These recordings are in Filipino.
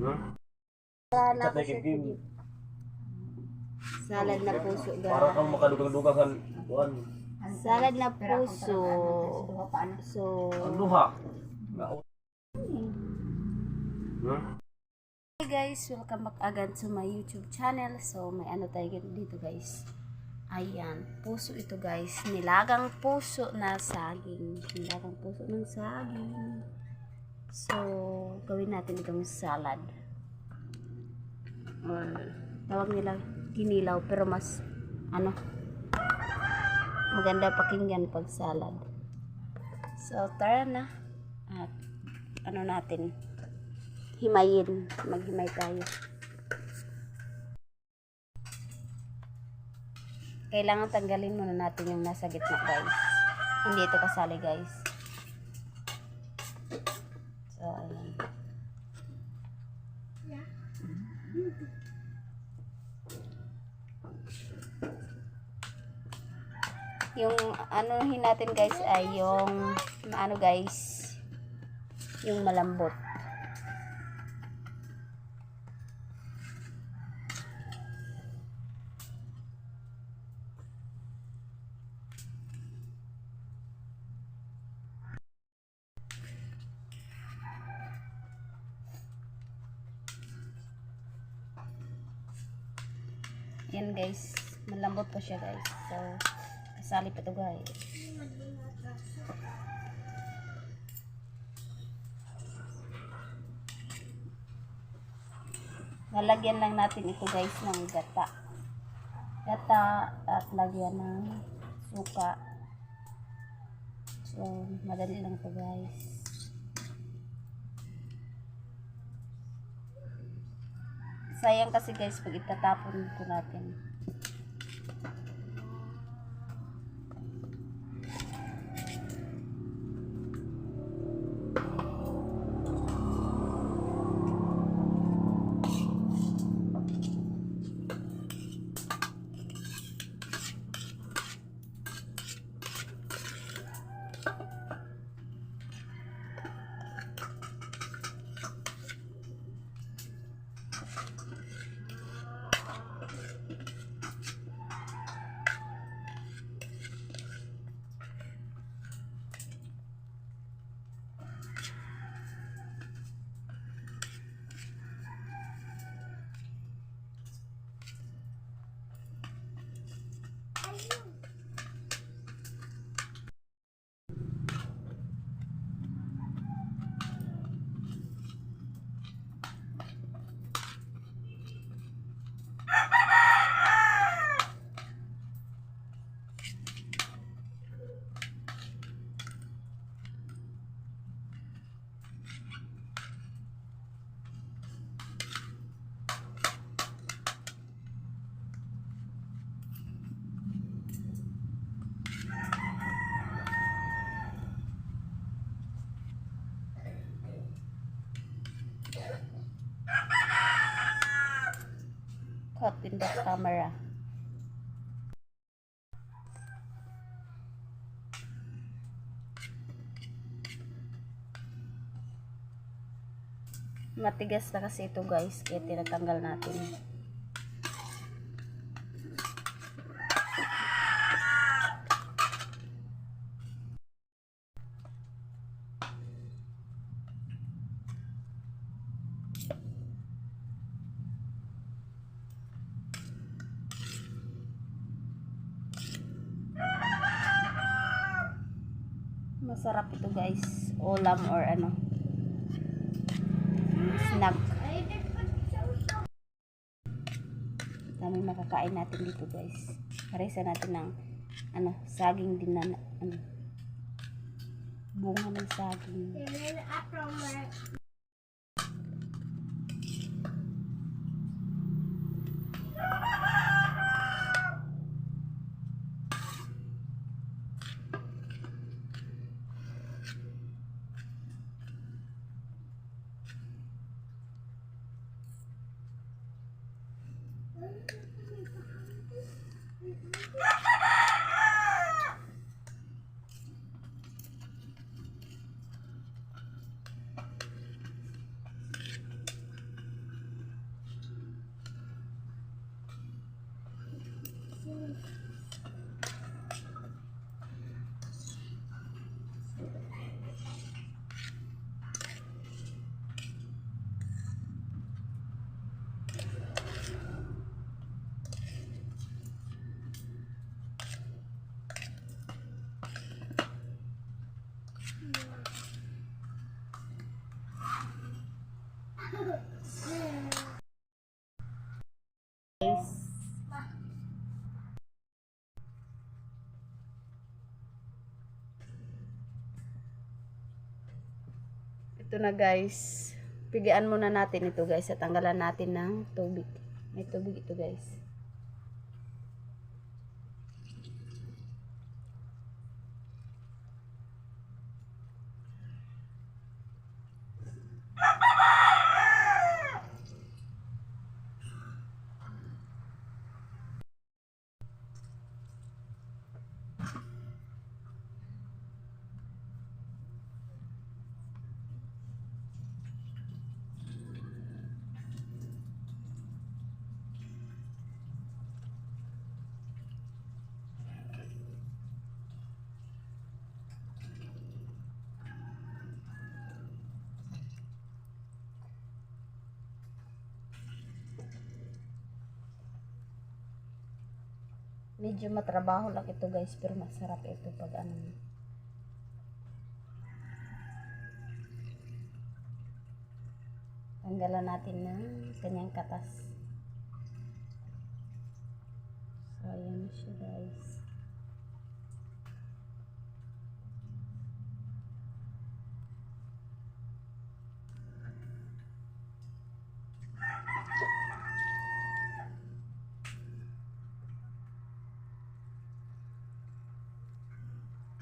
Salad na puso. Salad na puso, Para kang makadugang-dugang kuan. Salad na puso. So, Ang luha. hey guys, welcome back again to my YouTube channel. So, may ano tayo dito guys. Ayan, puso ito guys. Nilagang puso na saging. Nilagang puso ng saging. So, gawin natin itong salad. Or, tawag nila ginilaw, pero mas, maganda pakinggan pag salad. So, tara na. At, natin, himayin. Maghimay tayo. Kailangan tanggalin muna natin yung nasa gitna guys. Hindi ito kasali guys. So, ayan. Yung anuhin natin guys ay yung yung malambot. Yan guys, malambot pa siya guys. So, kasali pa ito guys. Lalagyan lang natin ito guys ng gata. Gata at lagyan ng suka. So, madali lang ito guys. Sayang kasi guys pag itatapon ko natin. Caught in the camera. Matigas na kasi ito guys, kaya tinatanggal natin. Masarap ito guys, ulam or snack. Dami makakain natin dito guys. Parisa natin ng saging din na bunga ng saging. Guys. Ito na guys. Pigaan muna natin ito guys at tanggalan natin ng tubig. May tubig ito guys. Medyo matrabaho lang ito guys, pero masarap ito pag ano. Tanggalan natin ng kanyang katas. So, ayan siya guys.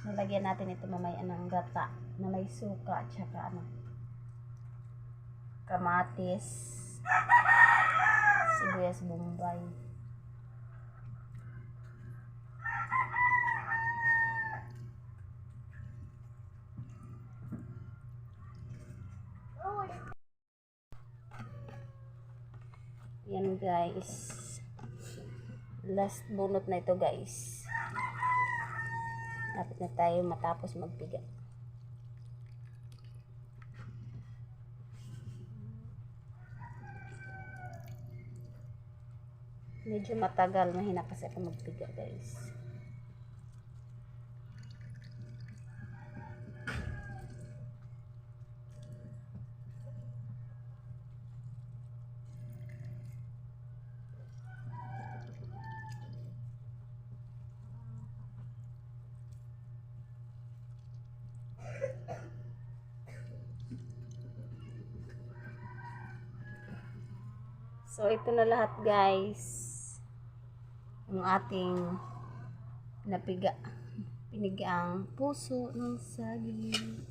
Nalagyan natin ito mamaya ng gata na may suka at saka ano, kamatis, sibuyas bombay. Yan guys. Last bunot na ito guys. Lapit na tayo matapos magpiga. Medyo matagal, mahina kasi ako magpiga guys. So, ito na lahat guys. Ang ating napiga. Pinigang puso ng saging.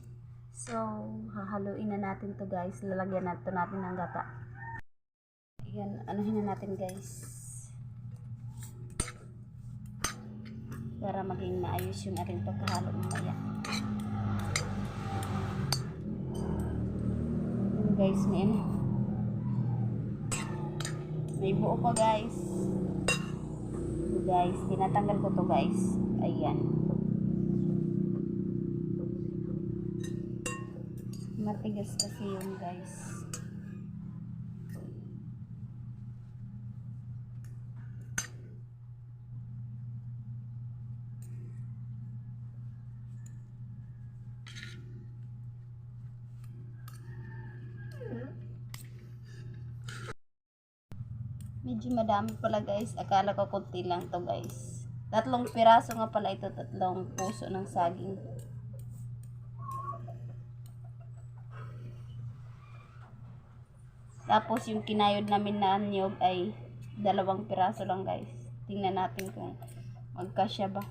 So, hahaluin na natin to guys. Lalagyan natin ng gata. Ayan, anuhin na natin guys. Para maging maayos yung ating pagkahalo mamaya. Ayan guys, may buo pa guys. Guys, tinatanggal ko to guys. Ayan. Matigas kasi yun guys. Medyo madami pala guys. Akala ko konti lang to guys. 3 piraso nga pala ito. 3 puso ng saging. Tapos yung kinayod namin na niyog ay 2 piraso lang guys. Tingnan natin kung magkasya ba.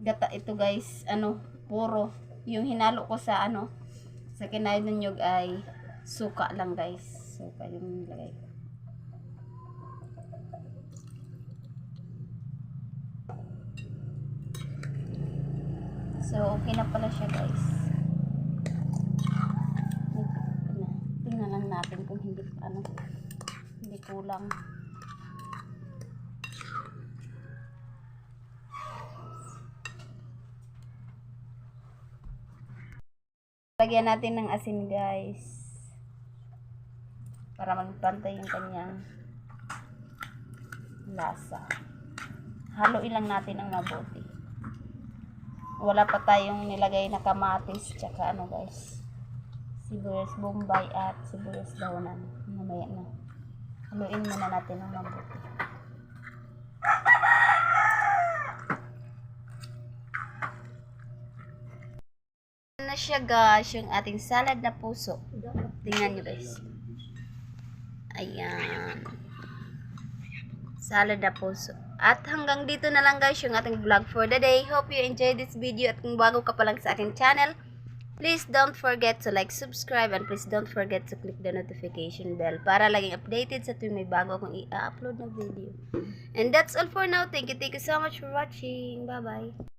Gata ito guys, puro yung hinalo ko sa sa kinayod ng nyug ay suka lang guys. Suka yung nilagay ko. So, okay na pala siya, guys. Tingnan lang natin kung hindi kulang. Lagyan natin ng asin, guys. Para magpantay yung kanyang lasa. Haluin lang natin ng mabuti. Wala pa tayong nilagay na kamatis tsaka guys, sibuyas bombay at sibuyas daonan. Mamaya na. Haluin muna natin ng mabuti. Na siya, guys, yung ating salad na puso. Tingnan nyo, guys. Ayan. Salad na puso. At hanggang dito na lang, guys, yung ating vlog for the day. Hope you enjoyed this video. At kung bago ka pa lang sa aking channel, please don't forget to like, subscribe, and please don't forget to click the notification bell para laging updated sa tuwing may bago akong i-upload na video. And that's all for now. Thank you so much for watching. Bye-bye.